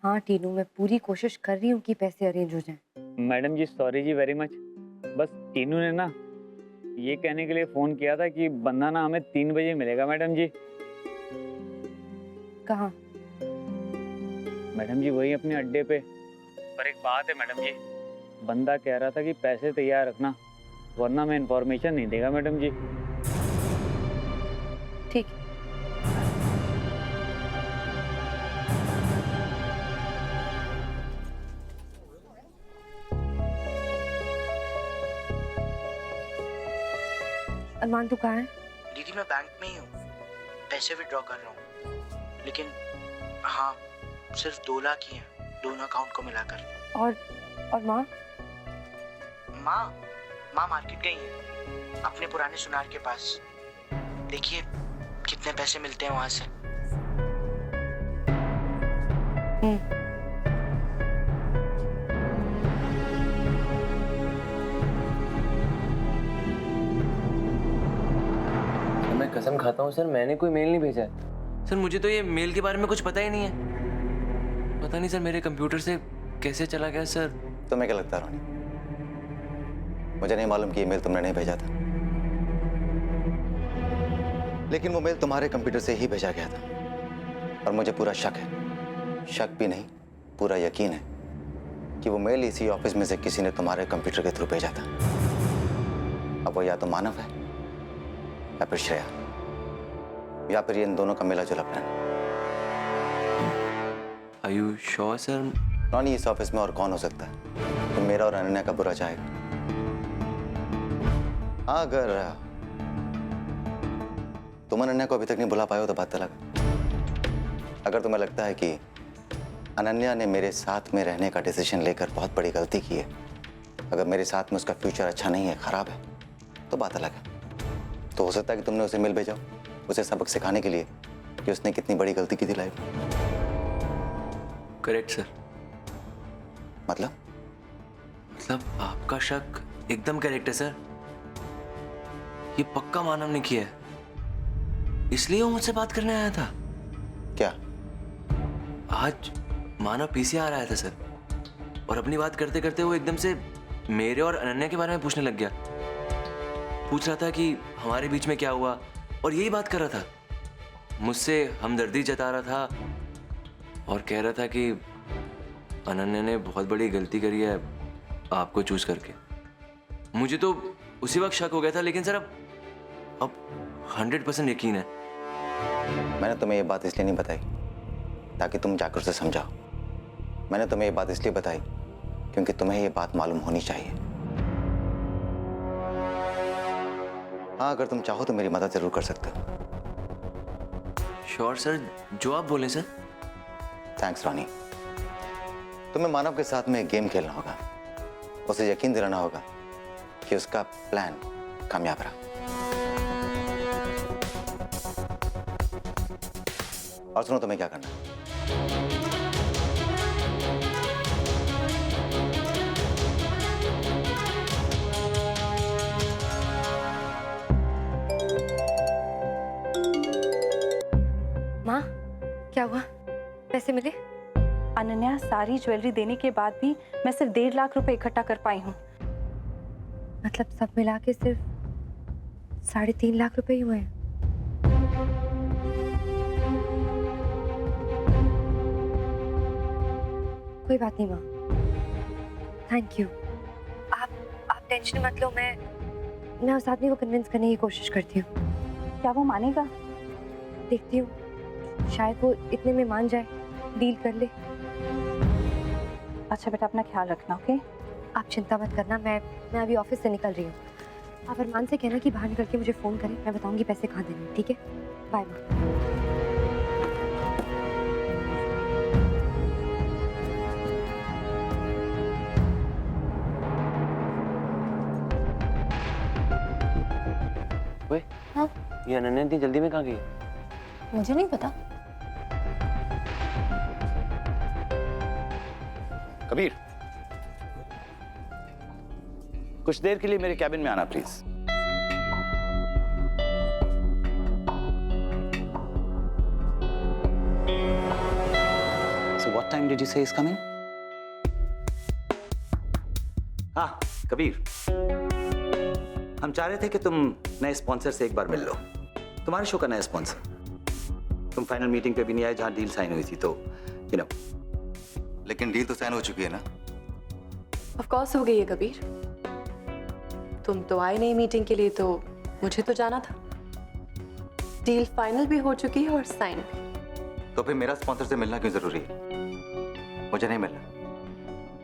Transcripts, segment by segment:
हाँ टीनू, मैं पूरी कोशिश कर रही हूँ कि पैसे अरेंज हो जाएं। मैडम जी सॉरी जी वेरी मच। बस टीनू ने ना ये कहने के लिए फ़ोन किया था कि बंदा ना हमें 3 बजे मिलेगा मैडम जी। कहाँ? मैडम जी वही अपने अड्डे पे। पर एक बात है मैडम जी, बंदा कह रहा था कि पैसे तैयार रखना वरना मैं इन्फॉर्मेशन नहीं देगा मैडम जी। ठीक है। अरमान तू कहाँ है? दीदी मैं बैंक में ही हूँ, पैसे विड्रॉ कर रहा हूँ, लेकिन हाँ सिर्फ 2 लाख ही हैं दोनों अकाउंट को मिलाकर। और माँ? माँ मार्केट गई हैं अपने पुराने सुनार के पास। देखिए कितने पैसे मिलते हैं वहां से। मैं कसम खाता हूँ सर, मैंने कोई मेल नहीं भेजा है। सर मुझे तो ये मेल के बारे में कुछ पता ही नहीं है। पता नहीं सर मेरे कंप्यूटर से कैसे चला गया सर। तुम्हें क्या लगता है रोनी? मुझे नहीं मालूम कि ये मेल तुमने नहीं भेजा था, लेकिन वो मेल तुम्हारे कंप्यूटर से ही भेजा गया था। और मुझे पूरा शक है, शक भी नहीं पूरा यकीन है कि वो मेल इसी ऑफिस में से किसी ने तुम्हारे कंप्यूटर के थ्रू भेजा था। अब वो या तो मानव है या फिर श्रेया, या फिर ये इन दोनों का मिला जुला plan. Are you sure sir? Ronnie इस ऑफिस में और कौन हो सकता है तो मेरा और अनन्या का बुरा चाहेगा? हाँ, अगर तुम अनन्या को अभी तक नहीं बुला पाए हो तो बात अलग है। अगर तुम्हें लगता है कि अनन्या ने मेरे साथ में रहने का डिसीजन लेकर बहुत बड़ी गलती की है, अगर मेरे साथ में उसका फ्यूचर अच्छा नहीं है, खराब है, तो बात अलग है। तो हो सकता है कि तुमने उसे मेल भेजा उसे सबक सिखाने के लिए कि उसने कितनी बड़ी गलती की थी लाइफ में। Correct sir. मतलब आपका शक एकदम करेक्ट है सर। ये पक्का मानव ने किया है, इसलिए वो मुझसे बात करने आया था। क्या? आज मानव पीसीआर आया था सर, और अपनी बात करते करते वो एकदम से मेरे और अनन्या के बारे में पूछने लग गया। पूछ रहा था कि हमारे बीच में क्या हुआ, और यही बात कर रहा था। मुझसे हमदर्दी जता रहा था और कह रहा था कि अनन्या ने बहुत बड़ी गलती करी है आपको चूज करके। मुझे तो उसी वक्त शक हो गया था, लेकिन सर अब 100% यकीन है। मैंने तुम्हें ये बात इसलिए नहीं बताई ताकि तुम जाकर उसे समझाओ। मैंने तुम्हें ये बात इसलिए बताई क्योंकि तुम्हें ये बात मालूम होनी चाहिए। हाँ, अगर तुम चाहो तो मेरी मदद जरूर कर सकते हो। श्योर सर, जो आप बोले सर। थैंक्स रानी। तुम्हें मानव के साथ में एक गेम खेलना होगा, उसे यकीन दिलाना होगा कि उसका प्लान कामयाब रहा। और सुनो, तुम्हें क्या करना है। माँ, क्या हुआ? पैसे मिले? अनन्या, सारी ज्वेलरी देने के बाद भी मैं सिर्फ 1.5 लाख रुपए इकट्ठा कर पाई हूँ। मतलब सब मिला के सिर्फ 3.5 लाख रुपए ही हुए हैं। कोई बात नहीं माँ, थैंक यू। आप टेंशन मत लो, मैं उस आदमी को कन्विंस करने की कोशिश करती हूँ। क्या वो मानेगा? देखती हूँ, शायद वो इतने में मान जाए, डील कर ले। अच्छा बेटा, अपना ख्याल रखना, ओके? आप चिंता मत करना, मैं अभी ऑफिस से निकल रही हूँ। आप अरमान से कहना कि बाहर निकल के मुझे फ़ोन करें, मैं बताऊंगी पैसे कहाँ देने हैं, ठीक है? बाय माँ। वे, हाँ? ये अनन्या इतनी जल्दी में कहाँ गई? मुझे नहीं पता। कबीर, कुछ देर के लिए मेरे कैबिन में आना please. what time did you say is coming? हाँ कबीर, हम चाह रहे थे कि तुम नए स्पॉन्सर से एक बार मिल लो। तुम्हारे शो का नया स्पॉन्सर। तुम फाइनल मीटिंग पे भी नहीं आए जहां डील साइन हुई थी, तो यू नो। लेकिन डील तो साइन हो चुकी है ना। ऑफ कोर्स हो गई है कबीर। तुम तो आए नहीं मीटिंग के लिए, तो मुझे तो जाना था। डील फाइनल भी हो चुकी है और साइन भी। तो फिर मेरा स्पॉन्सर से मिलना क्यों जरूरी है? मुझे नहीं मिलना।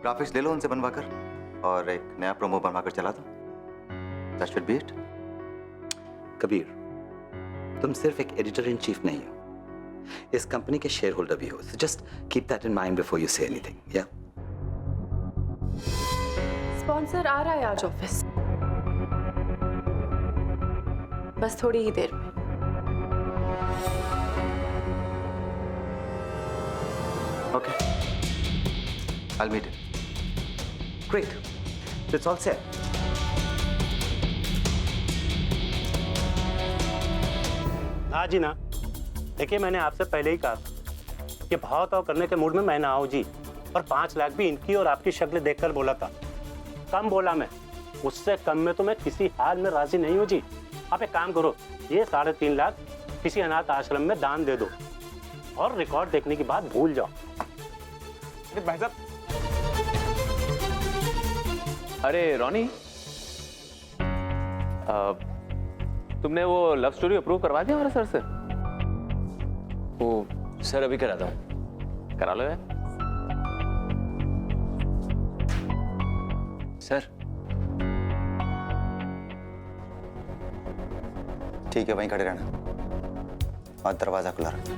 ग्राफिक्स ले लो उनसे बनवाकर और एक नया प्रोमो बनवाकर चला दो। That should be it. Kabir, तुम सिर्फ एक एडिटर इन चीफ नहीं हो, इस कंपनी के शेयर होल्डर भी हो। So just keep that in mind before you say anything. Yeah. Sponsor आ रहा है आज ऑफिस, बस थोड़ी ही देर में। Okay. I'll meet him. Great. That's all set. हाँ जी ना, देखिए मैंने आपसे पहले ही कहा था कि भाव ताव करने के मूड में मैं ना आऊँ जी। और 5 लाख भी इनकी और आपकी शक्ल देखकर बोला था। कम बोला मैं, उससे कम में तो मैं किसी हाल में राजी नहीं हूँ जी। आप एक काम करो, ये 3.5 लाख किसी अनाथ आश्रम में दान दे दो और रिकॉर्ड देखने की बात भूल जाओ। भाई साहब, अरे रॉनी, तुमने वो लव स्टोरी अप्रूव करवा दिया हमारे सर से? वो सर अभी कराता हूँ। करा लो यार। सर ठीक है, वहीं खड़े रहना और दरवाजा खुला रखना।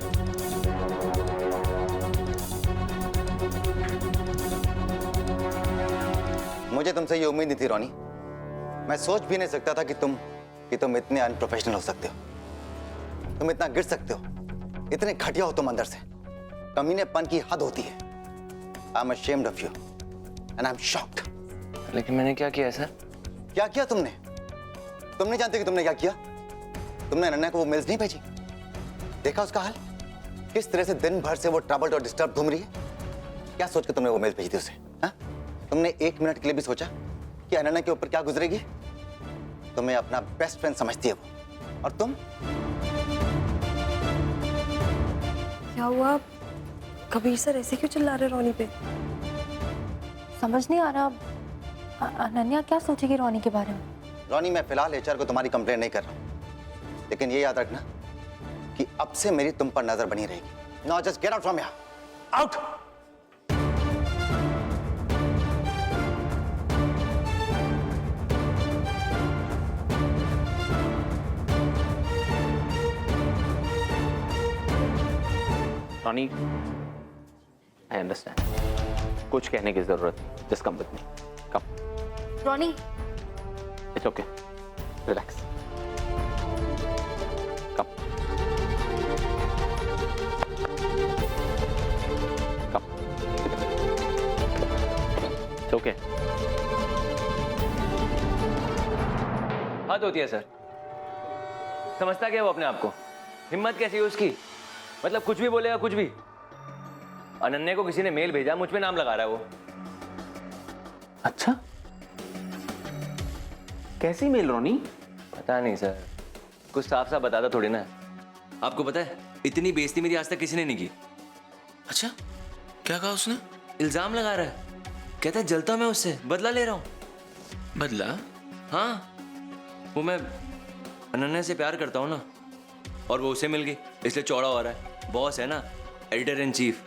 मुझे तुमसे ये उम्मीद नहीं थी रॉनी। मैं सोच भी नहीं सकता था कि तुम इतने अनप्रोफेशनल हो सकते हो, तुम इतना गिर सकते हो, इतने घटिया हो तुम अंदर से। कमीनेपन की हद होती है। I am ashamed of you and I'm shocked. लेकिन मैंने क्या किया सर? क्या किया तुमने? तुम नहीं जानते कि तुमने क्या किया? तुमने अनन्या को वो मेल्स नहीं भेजी? देखा उसका हाल? किस तरह से दिन भर से वो ट्रबल्ड और डिस्टर्ब घूम रही है? क्या सोच के तुमने वो मेल्स भेजी थी उसे? हाँ? तुमने 1 मिनट के लिए भी सोचा कि अनन्या के ऊपर क्या गुजरेगी? तुम्हें अपना बेस्ट फ्रेंड समझती है वो, और तुम? क्या हुआ? कबीर सर ऐसे क्यों चिल्ला रहे रोनी पे? समझ नहीं आ रहा अनन्या क्या सोचेगी रोनी के बारे में। रोनी, मैं फिलहाल HR को तुम्हारी कंप्लेंट नहीं कर रहा हूं, लेकिन ये याद रखना कि अब से मेरी तुम पर नजर बनी रहेगी। Now just get out from here. Out. Ronnie, I understand, कुछ कहने की जरूरत नहीं। Just come with me, come. Ronnie, it's okay, relax, come come, it's okay. हद होती है सर। समझता क्या वो अपने आप को? हिम्मत कैसी है उसकी? मतलब कुछ भी बोलेगा, कुछ भी। अनन्या को किसी ने मेल भेजा, मुझ पे नाम लगा रहा है वो। अच्छा, कैसी मेल रॉनी? पता नहीं सर, कुछ साफ साफ बताता थोड़ी ना। आपको पता है, इतनी बेइज्जती मेरी आज तक किसी ने नहीं की। अच्छा, क्या कहा उसने? इल्जाम लगा रहा है, कहता है जलता मैं उससे, बदला ले रहा हूं। बदला? हाँ, वो मैं अनन्या से प्यार करता हूँ ना, और वो उसे मिल गई, इसलिए चौड़ा हो रहा है। बॉस है ना, एडिटर इन चीफ,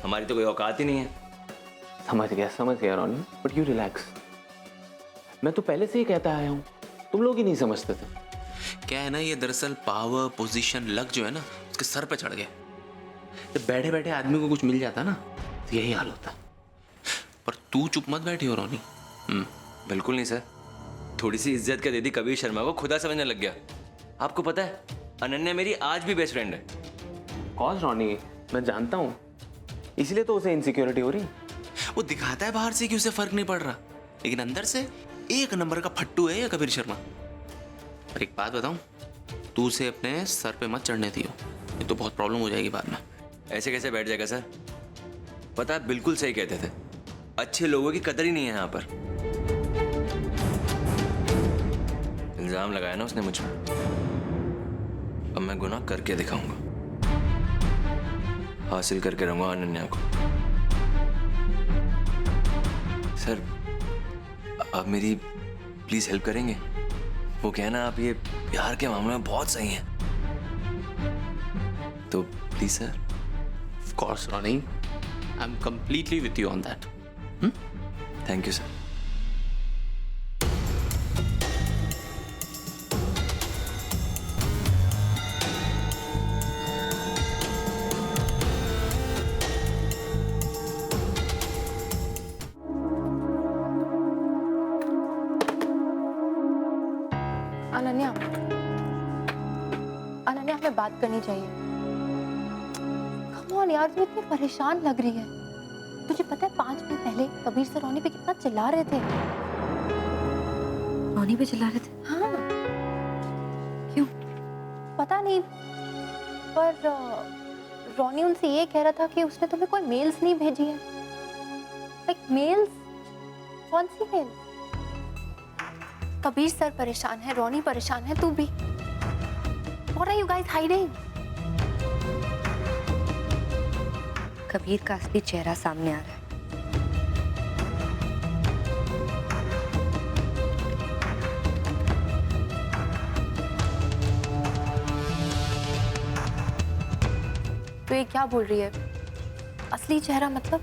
हमारी तो कोई औकात ही नहीं है। समझ गया रॉनी, बट यू रिलैक्स। मैं तो पहले से ही कहता आया हूँ, तुम लोग ही नहीं समझते थे। क्या है ना, ये दरअसल पावर, पोजीशन, लक जो है ना, उसके सर पे चढ़ गए। जब बैठे बैठे आदमी को कुछ मिल जाता ना, तो यही हाल होता। पर तू चुप मत बैठी हो रॉनी। बिल्कुल नहीं सर, थोड़ी सी इज्जत क्या दे दी कबीर शर्मा को, खुदा समझने लग गया। आपको पता है, अनन्या मेरी आज भी बेस्ट फ्रेंड है। कौन रॉनी? मैं जानता हूँ, इसलिए तो उसे इनसिक्योरिटी हो रही। वो दिखाता है बाहर से कि उसे फर्क नहीं पड़ रहा, लेकिन अंदर से 1 नंबर का फट्टू है ये कबीर शर्मा। पर एक बात बताऊं, तू उसे अपने सर पे मत चढ़ने दियो, ये तो बहुत प्रॉब्लम हो जाएगी बाद में। ऐसे कैसे बैठ जाएगा सर? पता है, बिल्कुल सही कहते थे, अच्छे लोगों की कदर ही नहीं है यहाँ पर। इल्जाम लगाया ना उसने मुझ पर, अब मैं गुनाह करके दिखाऊंगा, हासिल करके रहूंगा अनन्या को। सर, आप मेरी प्लीज हेल्प करेंगे? वो कहना, आप ये प्यार के मामले में बहुत सही हैं, तो please sir. Of course, Ronnie. I'm completely with you on that. Thank you sir. Ananya, Ananya हमें बात करनी चाहिए। कम ऑन यार, तू इतनी परेशान लग रही है। तुझे पता है 5 दिन पहले कबीर से रोनी पे कितना चिल्ला रहे थे। रोनी पे चिल्ला रहे थे? हाँ। क्यों? पता नहीं, पर रोनी उनसे ये कह रहा था कि उसने तुम्हें कोई मेल्स नहीं भेजी है। Like mails? कौन सी मेल्स? कबीर सर परेशान है, रोनी परेशान है, तू भी। What are you guys hiding? Kabir का असली चेहरा सामने आ रहा है। तो ये क्या बोल रही है? असली चेहरा मतलब?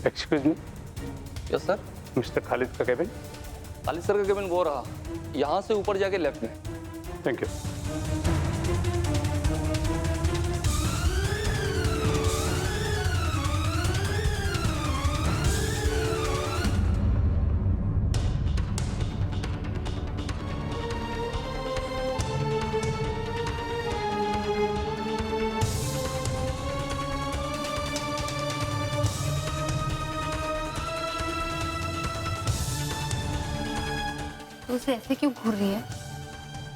Excuse me, yes sir. Mister Khalid का केबिन। खालिद सर का केबिन वो रहा, यहाँ से ऊपर जाके लेफ्ट में। Thank you. तो उसे ऐसे क्यों घूर रही है?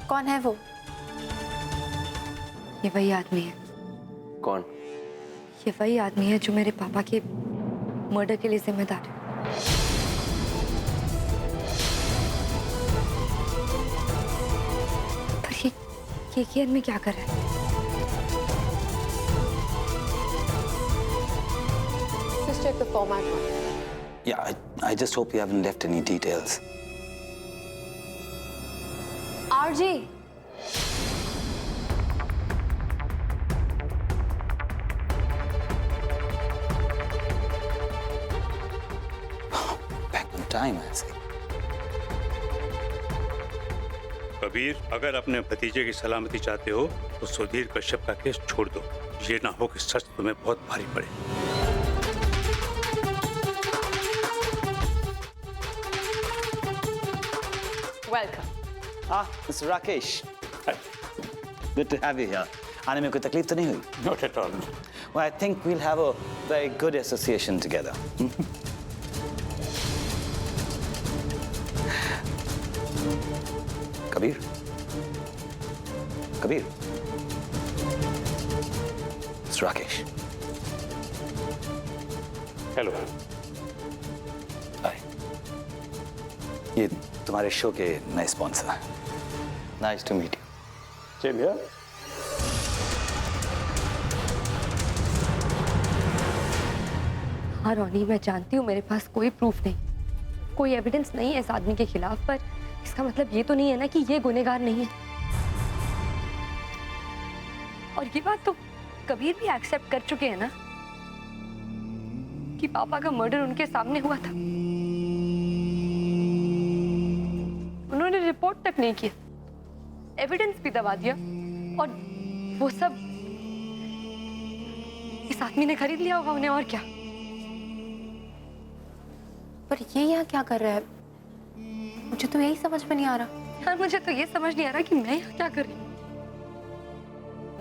कौन है वो? ये वही आदमी है। कौन? ये वही आदमी है जो मेरे पापा के मर्डर के लिए जिम्मेदार है। पर ये आदमी क्या कर रहा है? Just check the format one. Yeah, I just hope you haven't left any details. RJ, Back on time, I say. Kabir, अगर अपने भतीजे की सलामती चाहते हो तो सुधीर कश्यप का केस छोड़ दो। ये ना हो कि सच तुम्हें बहुत भारी पड़े। Welcome. Mr. Rakesh. Good to have you here. आने में कोई तकलीफ तो नहीं हुई? Not at all. Well, I think we'll have a very good association together. Kabir? Kabir? Mr. Rakesh. Hello. Hi. ये तुम्हारे शो के नए स्पॉन्सर हैं। Nice to meet you. Same here. हाँ रोनी, मैं जानती हूँ मेरे पास कोई प्रूफ नहीं, कोई एविडेंस नहीं है इस आदमी के खिलाफ, पर इसका मतलब ये तो नहीं है ना कि ये गुनहगार नहीं है। और ये बात तो कबीर भी एक्सेप्ट कर चुके हैं ना कि पापा का मर्डर उनके सामने हुआ था। उन्होंने रिपोर्ट तक नहीं किया, एविडेंस भी दबा दिया, और वो सब इस आदमी ने खरीद लिया होगा उन्हें, और क्या। पर ये यहाँ क्या कर रहा है? मुझे तो यही समझ में नहीं आ रहा। यार मुझे तो ये समझ नहीं आ रहा कि मैं यहाँ क्या कर रही हूँ।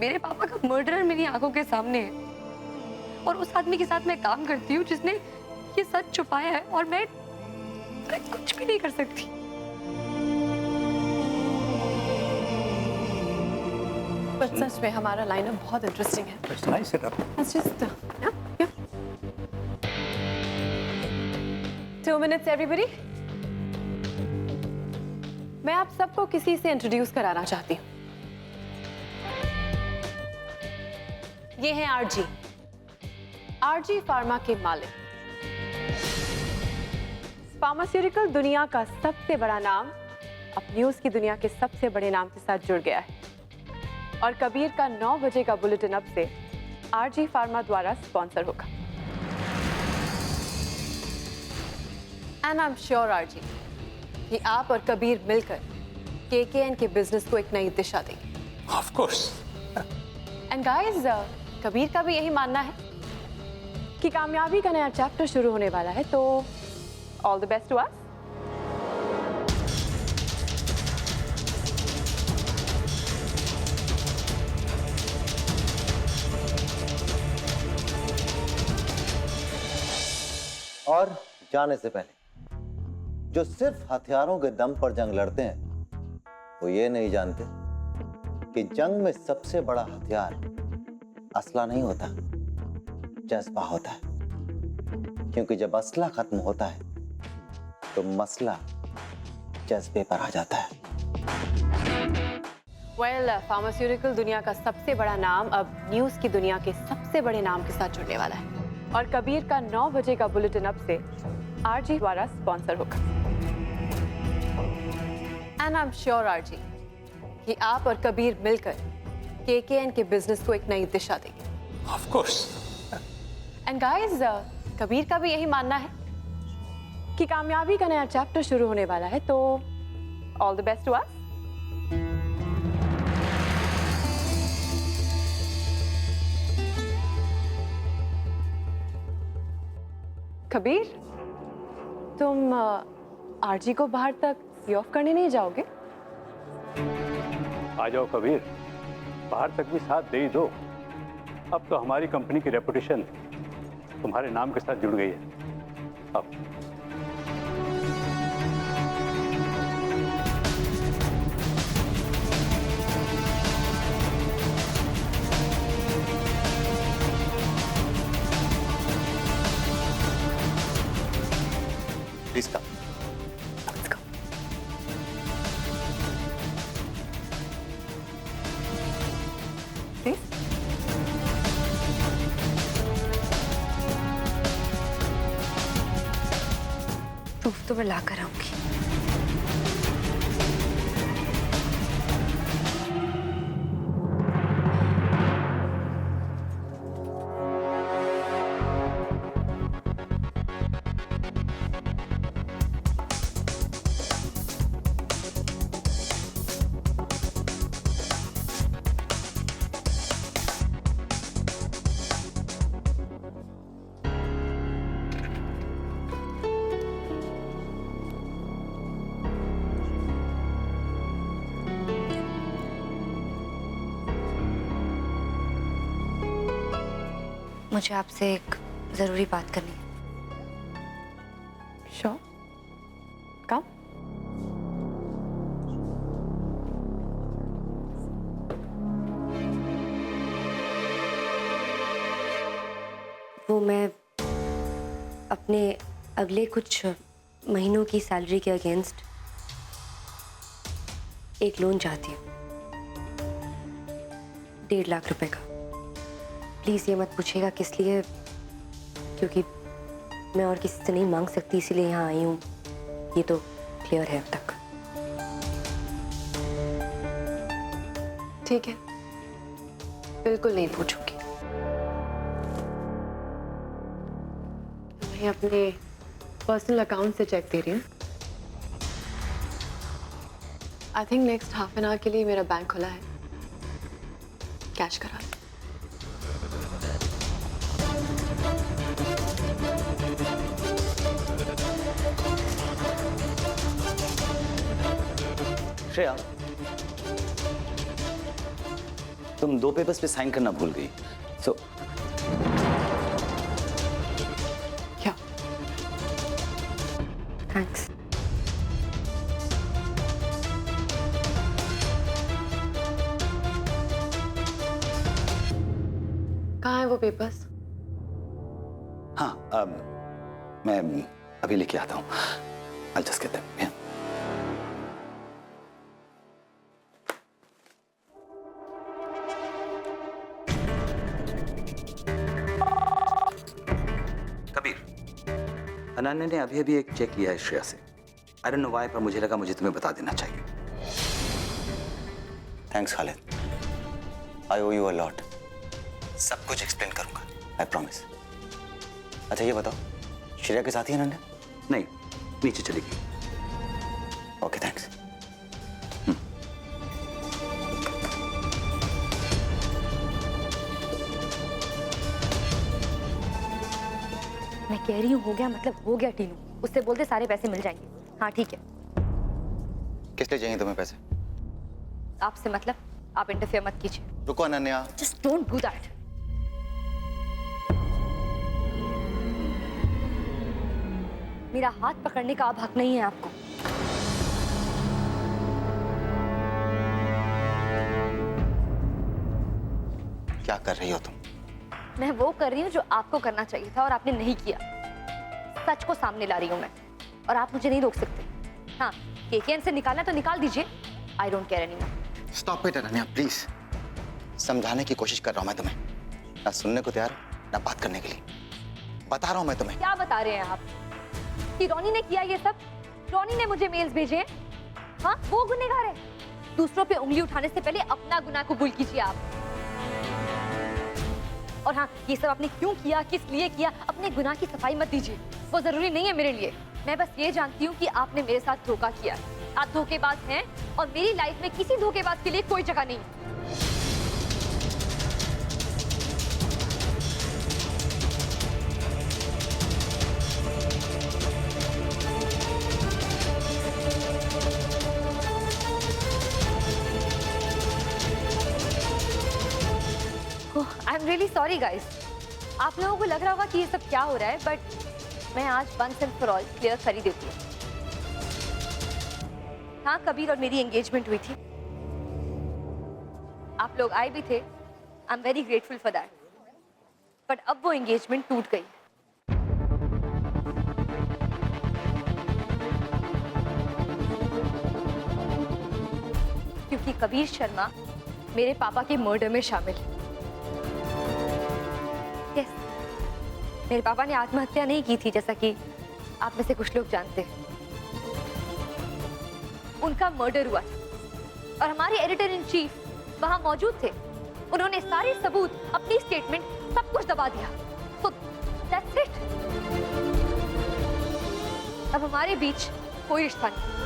मेरे पापा का मर्डरर मेरी आंखों के सामने है, और उस आदमी के साथ मैं काम करती हूँ जिसने ये सच छुपाया है, और मैं कुछ भी नहीं कर सकती। पर सच में हमारा लाइनअप बहुत इंटरेस्टिंग है। It's nice setup. Let's just, yeah. 2 minutes everybody. मैं आप सबको किसी से इंट्रोड्यूस कराना चाहती हूँ। ये हैं आरजी, आरजी फार्मा के मालिक। फार्मास्यूटिकल दुनिया का सबसे बड़ा नाम अब न्यूज की दुनिया के सबसे बड़े नाम के साथ जुड़ गया है, और कबीर का 9 बजे का बुलेटिन अब से आरजी फार्मा द्वारा स्पॉन्सर होगा। And I am sure RG कि आप और कबीर मिलकर केकेएन के बिजनेस को एक नई दिशा देंगे। Of course. And guys, Kabir का भी यही मानना है कि कामयाबी का नया चैप्टर शुरू होने वाला है, तो all the best to us. और जाने से पहले, जो सिर्फ हथियारों के दम पर जंग लड़ते हैं वो ये नहीं जानते कि जंग में सबसे बड़ा हथियार असला नहीं होता, जज्बा होता है। क्योंकि जब असला खत्म होता है तो मसला जज्बे पर आ जाता है। वेल, फार्मास्यूटिकल दुनिया का सबसे बड़ा नाम अब न्यूज की दुनिया के सबसे बड़े नाम के साथ जुड़ने वाला है, और कबीर का 9 बजे का बुलेटिन अब से आरजी द्वारा स्पॉन्सर होगा। And I am sure RG कि आप और कबीर मिलकर केकेएन के बिजनेस को एक नई दिशा देंगे। Of course. And guys, Kabir का भी यही मानना है कि कामयाबी का नया चैप्टर शुरू होने वाला है, तो all the best to us. Kabir, तुम आरजी को बाहर तक सी ऑफ करने नहीं जाओगे? आ जाओ कबीर, बाहर तक भी साथ दे ही दो। अब तो हमारी कंपनी की रेपुटेशन तुम्हारे नाम के साथ जुड़ गई है। अब प्लीज कम। प्रूफ तो मैं ला कर आऊंगी। मुझे आपसे एक जरूरी बात करनी है। श्योर, कम। वो मैं अपने अगले कुछ महीनों की सैलरी के अगेंस्ट एक लोन चाहती हूँ, 1.5 लाख रुपए का। प्लीज ये मत पूछिएगा किस लिए, क्योंकि मैं और किसी से नहीं मांग सकती, इसीलिए यहाँ आई हूँ। ये तो क्लियर है अब तक। ठीक है, बिल्कुल नहीं पूछूंगी। मैं अपने पर्सनल अकाउंट से चेक दे रही हूँ। I think next half an hour के लिए मेरा बैंक खुला है, कैश करा लो। श्रेया, तुम 2 पेपर्स पे साइन करना भूल गई। सो क्या? थैंक्स। कहाँ है वो पेपर्स? हाँ, मैं अभी लेके आता हूँ। I'll just get them, yeah. Kabir, Ananya ने अभी अभी एक चेक लिया है श्रेया से। आई डोंट नो व्हाई, पर मुझे लगा मुझे तुम्हें बता देना चाहिए। Thanks Khalid, I owe you a lot. सब कुछ एक्सप्लेन करूंगा, आई प्रॉमिस। अच्छा ये बताओ, श्रेया के साथ ही अनन्या? नहीं, नीचे चली गई। Okay thanks. मैं कह रही हूँ हो गया मतलब हो गया टीनू, उससे बोलते सारे पैसे मिल जाएंगे। हाँ ठीक है। किस लिए चाहिए तुम्हें पैसे? आपसे मतलब, आप इंटरफेयर मत कीजिए। रुको Ananya. Just don't do that. मेरा हाथ पकड़ने का अब हक नहीं है आपको। क्या कर रही हो तुम? मैं वो कर रही हूँ जो आपको करना चाहिए था और आपने नहीं किया। सच को सामने ला रही हूँ मैं, और आप मुझे नहीं रोक सकते। हाँ, केकेएन से निकालना तो निकाल दीजिए। I don't care anymore. Stop it Ananya please. समझाने की कोशिश कर रहा हूं मैं तुम्हें, ना सुनने को तैयार ना बात करने के लिए। बता रहा हूं मैं तुम्हें। क्या बता रहे हैं आप कि रॉनी ने किया ये सब? रॉनी ने मुझे मेल्स भेजे हैं? हाँ, वो गुनहगार है। दूसरों पे उंगली उठाने से पहले अपना गुनाह कबूल कीजिए आप। और हाँ, ये सब आपने क्यों किया, किस लिए किया, अपने गुनाह की सफाई मत दीजिए। वो जरूरी नहीं है मेरे लिए। मैं बस ये जानती हूँ कि आपने मेरे साथ धोखा किया। आप धोखेबाज हैं और मेरी लाइफ में किसी धोखेबाज के लिए कोई जगह नहीं। I am really sorry guys. आप लोगों को लग रहा होगा कि ये सब क्या हो रहा है, बट मैं आज once and for all clear कर ही देती हूँ। हाँ, कबीर और मेरी एंगेजमेंट हुई थी। आप लोग आए भी थे। I am very grateful for that. But अब वो एंगेजमेंट टूट गई। क्योंकि कबीर शर्मा मेरे पापा के मर्डर में शामिल है। Yes, मेरे पापा ने आत्महत्या नहीं की थी, जैसा कि आप में से कुछ लोग जानते हैं। उनका मर्डर हुआ था और हमारे एडिटर इन चीफ वहां मौजूद थे। उन्होंने सारे सबूत, अपनी स्टेटमेंट, सब कुछ दबा दिया। तो दैट्स इट। अब हमारे बीच कोई रिश्ता नहीं।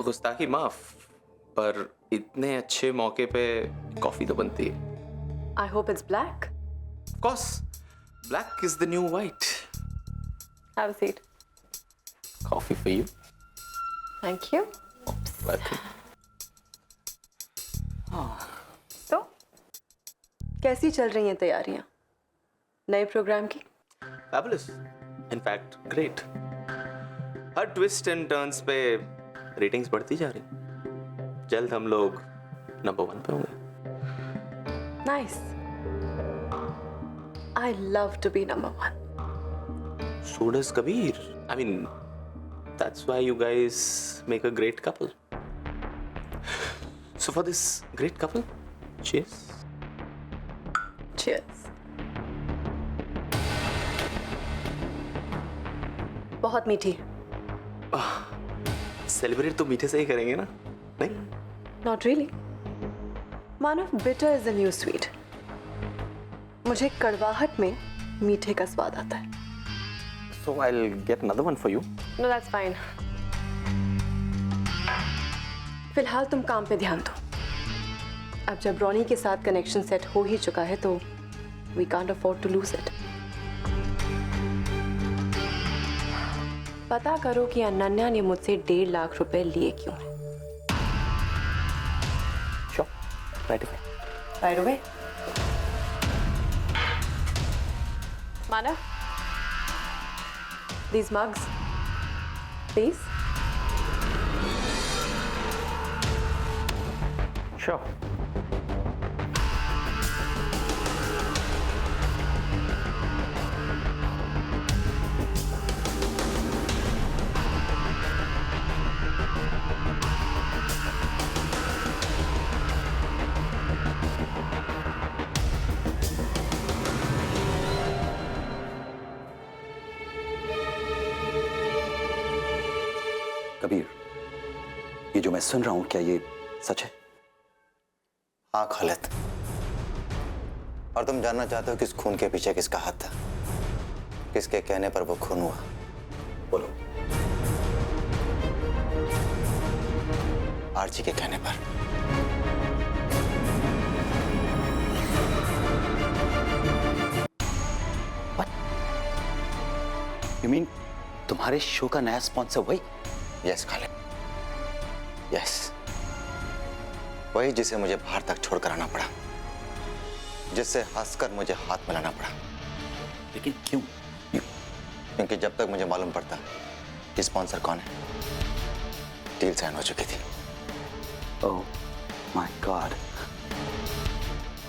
गुस्ताखी माफ, पर इतने अच्छे मौके पे कॉफी तो बनती है। I hope it's black. Of course, black is the new white. Have a seat. Coffee for you. Thank you. तो कैसी चल रही हैं तैयारियां नए प्रोग्राम की? Fabulous, in fact great. Her twist and turns पे रेटिंग्स बढ़ती जा रही। जल्द हम लोग नंबर 1 पे होंगे। Nice. I love to be number 1। So does Kabir. I mean, that's why you guys make a great couple. So for this great couple, cheers. Cheers. बहुत मीठी। सेलिब्रेट तो मीठे से ही करेंगे ना, नहीं? Not really. Manav, bitter is the new sweet. मुझे कड़वाहट में मीठे का स्वाद आता है। So I'll get another one for you. No, that's fine. फिलहाल तुम काम पे ध्यान दो। अब जब रॉनी के साथ कनेक्शन सेट हो ही चुका है तो we can't afford to lose it. पता करो कि अनन्या ने मुझसे 1.5 लाख रुपए लिए क्यों हैं। Sure. Right away. Right away. Manav, these mugs, please. Sure. Kabir, ये जो मैं सुन रहा हूं क्या ये सच है? हाँ खालिद, और तुम जानना चाहते हो कि इस खून के पीछे किसका हाथ था, किसके कहने पर वो खून हुआ? बोलो। आरजी के कहने पर। You mean तुम्हारे शो का नया स्पॉन्सर वही? यस खालिद, यस, वही जिसे मुझे बाहर तक छोड़कर आना पड़ा, जिससे हंसकर मुझे हाथ मिलाना पड़ा। लेकिन क्यों? क्योंकि जब तक मुझे मालूम पड़ता कि स्पॉन्सर कौन है, डील साइन हो चुकी थी। ओह माय गॉड,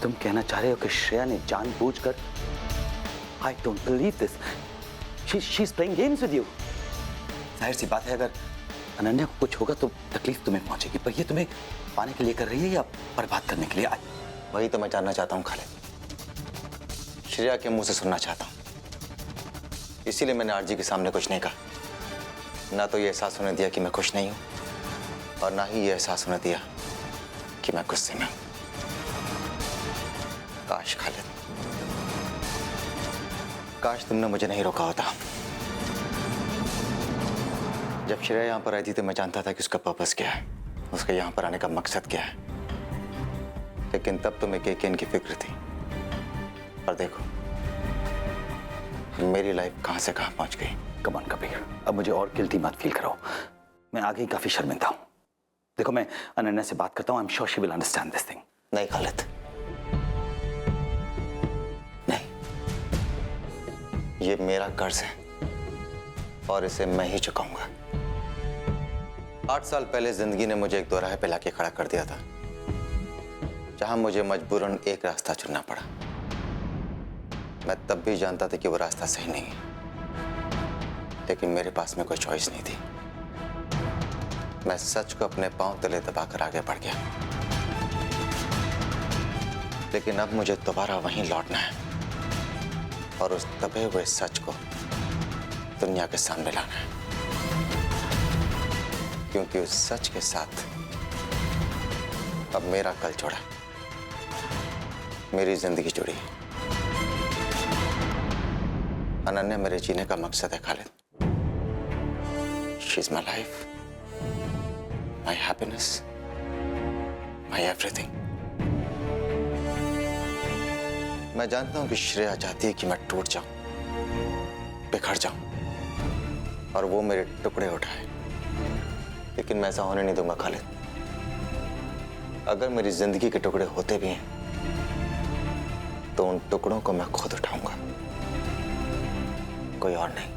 तुम कहना चाह रहे हो कि श्रेया ने जानबूझकर? I don't believe this. She is playing games with you. जाहिर सी बात है, अगर अनन्या को कुछ होगा तो तकलीफ तुम्हें पहुंचेगी, पर ये तुम्हें पाने के लिए कर रही है या बर्बाद करने के लिए? वही तो मैं जानना चाहता हूँ खालिद, श्रेया के मुंह से सुनना चाहता हूँ। इसीलिए मैंने आरजी के सामने कुछ नहीं कहा। ना तो ये एहसास होने दिया कि मैं खुश नहीं हूँ, और ना ही ये एहसास होने दिया कि मैं गुस्से में हूँ। काश खालिद, काश तुमने मुझे नहीं रोका होता। जब श्रेया यहाँ पर आई थी तो मैं जानता था कि उसका पर्पस क्या है, उसका यहाँ पर आने का मकसद क्या है, लेकिन तब तो मैं केकेन की फिक्र थी। और देखो मेरी लाइफ कहाँ से कहाँ पहुँच गई। कम ऑन कबीर, अब मुझे और गिल्टी मत फील कराओ। मैं आगे ही काफी शर्मिंदा हूँ। देखो, मैं अनन्या से बात करता हूँ। आई am sure she will understand this thing. नहीं खालिद, नहीं, ये मेरा कर्ज है और इसे मैं ही चुकाऊंगा। 8 साल पहले जिंदगी ने मुझे एक दोराहे पे लाके खड़ा कर दिया था, जहां मुझे मजबूरन एक रास्ता चुनना पड़ा। मैं तब भी जानता था कि वो रास्ता सही नहीं है, लेकिन मेरे पास में कोई चॉइस नहीं थी। मैं सच को अपने पांव तले दबाकर आगे बढ़ गया, लेकिन अब मुझे दोबारा वहीं लौटना है और उस दबे हुए सच को दुनिया के सामने लाना है, क्योंकि उस सच के साथ अब मेरा कल जुड़ा, मेरी जिंदगी जुड़ी है। अनन्या मेरे जीने का मकसद है Khalid. She is my life, my happiness, my everything. मैं जानता हूं कि श्रेया चाहती है कि मैं टूट जाऊं, बिखर जाऊं, और वो मेरे टुकड़े उठाए, लेकिन मैं ऐसा होने नहीं दूंगा खालिद। अगर मेरी जिंदगी के टुकड़े होते भी हैं तो उन टुकड़ों को मैं खुद उठाऊंगा, कोई और नहीं।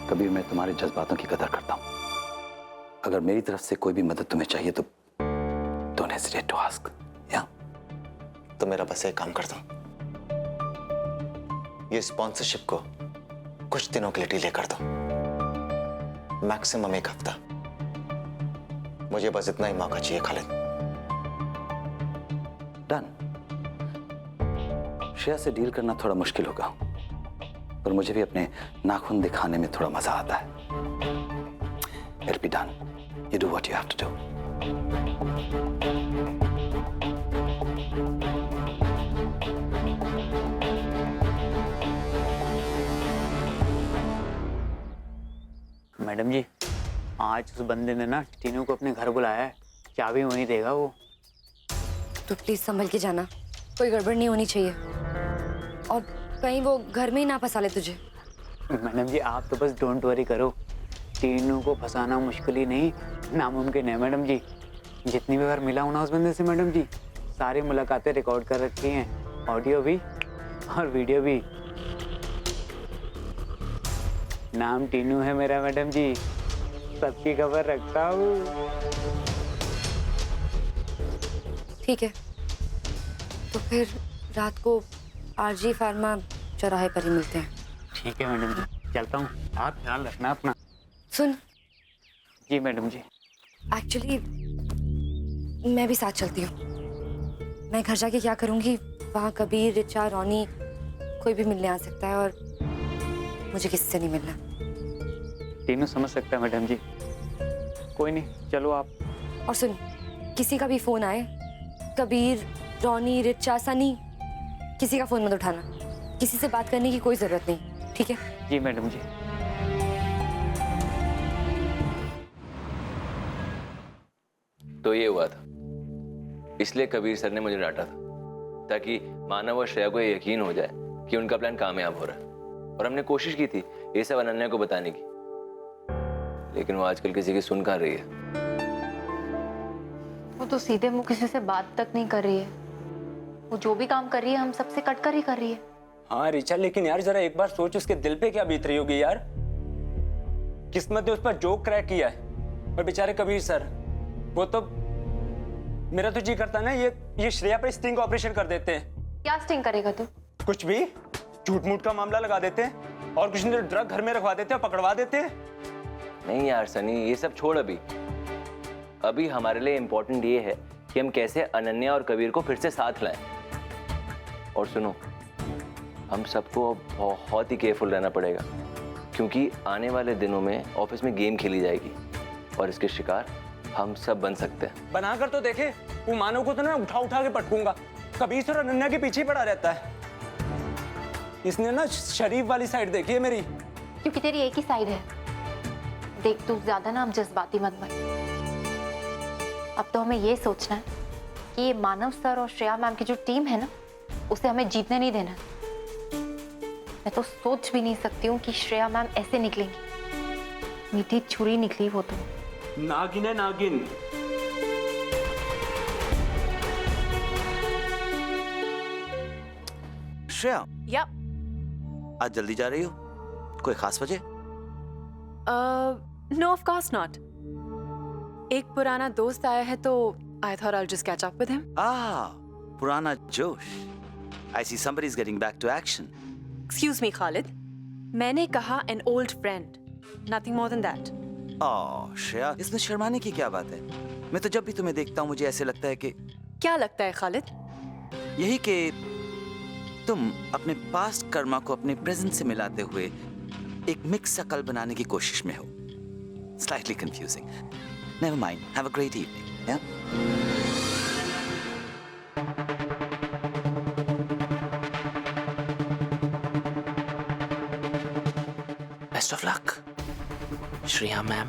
कबीर, मैं तुम्हारे जज्बातों की कदर करता हूं। अगर मेरी तरफ से कोई भी मदद तुम्हें चाहिए तो डोंट हेजिटेट टू आस्क। या तो मेरा बस एक काम करता हूं, ये स्पॉन्सरशिप को कुछ दिनों के लिए डिले कर दो, मैक्सिमम 1 हफ्ता। मुझे बस इतना ही मौका चाहिए खालिद। डन। श्रेया से डील करना थोड़ा मुश्किल होगा, पर मुझे भी अपने नाखून दिखाने में थोड़ा मजा आता है। It'll be done. You do what you have to do. Madam जी, आज उस बंदे ने ना टीनू को अपने घर बुलाया है, चाबी वहीं देगा वो। तो प्लीज संभल के जाना, कोई गड़बड़ नहीं होनी चाहिए, और कहीं वो घर में ही ना फंसा ले तुझे। मैडम जी, आप तो बस डोंट वरी करो, टीनू को फंसाना मुश्किल ही नहीं, नामुमकिन है मैडम जी। जितनी भी बार मिला हूं ना उस बंदे से मैडम जी, सारी मुलाकातें रिकॉर्ड कर रखी हैं, ऑडियो भी और वीडियो भी। नाम टीनू है मेरा मैडम जी, सबकी खबर रखता हूँ। ठीक है, तो फिर रात को आरजी फार्मा चौराहे पर ही मिलते हैं। ठीक है मैडम जी, चलता हूँ, आप ख्याल रखना अपना। सुन। जी मैडम जी। एक्चुअली मैं भी साथ चलती हूँ। मैं घर जाके क्या करूँगी, वहाँ कबीर, रिचा, रोनी कोई भी मिलने आ सकता है और मुझे किसी से नहीं मिलना। टीनू समझ सकता है मैडम जी, कोई नहीं, चलो आप। और सुन, किसी का भी फोन आए, कबीर, रोनी, रिचा, सनी, किसी का फोन मत उठाना, किसी से बात करने की कोई जरूरत नहीं, ठीक है? जी मैडम जी। तो ये हुआ था, इसलिए कबीर सर ने मुझे डांटा था, ताकि मानव और श्रेया को यकीन हो जाए कि उनका प्लान कामयाब हो रहा है। और हमने कोशिश की थी ये सब अनन्या को बताने की, लेकिन वो आजकल किसी की सुन कहाँ रही है। वो तो सीधे मुंह किसी से बात तक नहीं कर रही है, वो जो भी काम कर रही है हम सबसे कट कर ही कर रही है। हाँ रिचा, लेकिन यार जरा एक बार सोच उसके दिल पे क्या बीत रही होगी यार। किस्मत ने उस पर जोक क्रैक किया है, और बेचारे कबीर सर, वो तो मेरा तो जी करता ना ये श्रेया पर स्टिंग ऑपरेशन कर देते हैं। क्या स्टिंग करेगा तू? कुछ भी, झूठ मूठ का मामला लगा देते हैं और कुछ नहीं ड्रग घर में रखवा देते हैं, पकड़वा देते हैं। नहीं यार सनी, ये सब छोड़। अभी हमारे लिए इम्पोर्टेंट ये है कि हम कैसे अनन्या और कबीर को फिर से साथ लाएं। और सुनो, हम सबको अब बहुत ही केयरफुल रहना पड़ेगा, क्योंकि आने वाले दिनों में ऑफिस में गेम खेली जाएगी और इसके शिकार हम सब बन सकते हैं। बनाकर तो देखे, वो मानव को तो ना उठा उठा के पटकूंगा, कबीर सर और अनन्या के पीछे पड़ा रहता है। इसने ना शरीफ वाली साइड देखी है मेरी। क्योंकि तेरी एक ही साइड है। देख तू ज्यादा ना अब जज्बाती मत बन। अब तो हमें ये सोचना है कि ये मानव सर और श्रेया मैम की जो टीम है ना, उसे हमें जीतने नहीं देना। मैं तो सोच भी नहीं सकती हूँ कि श्रेया मैम ऐसे निकलेंगी। मीठी छुरी निकली वो तो। नागिन है नागिन। श्रेया, या आज जल्दी जा रही हो, कोई खास वजह? No of course not. एक पुराना दोस्त आया है तो I thought I will just catch up with him. पुराना जोश। I see somebody's getting back to action. Excuse me Khalid, मैंने कहा an old friend, nothing more than that. Shreya, इसमें शर्माने की क्या बात है? मैं तो जब भी तुम्हें देखता हूँ मुझे ऐसे लगता है कि क्या लगता है खालिद? यही कि तुम अपने पास्ट कर्मा को अपने प्रेजेंट से मिलाते हुए एक मिक्स सा कल बनाने की कोशिश में हो। Slightly confusing. Never mind. Have a great evening. Yeah? Best of luck Shreya ma'am.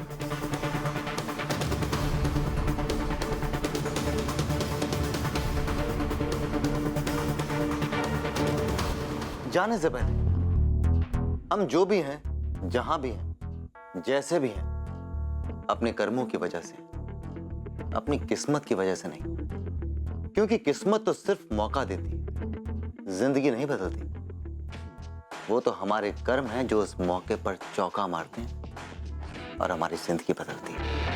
जाने से पहले हम जो भी हैं, जहां भी हैं, जैसे भी हैं, अपने कर्मों की वजह से, अपनी किस्मत की वजह से नहीं। क्योंकि किस्मत तो सिर्फ मौका देती, जिंदगी नहीं बदलती। वो तो हमारे कर्म हैं जो उस मौके पर चौका मारते हैं और हमारी जिंदगी बदलती है।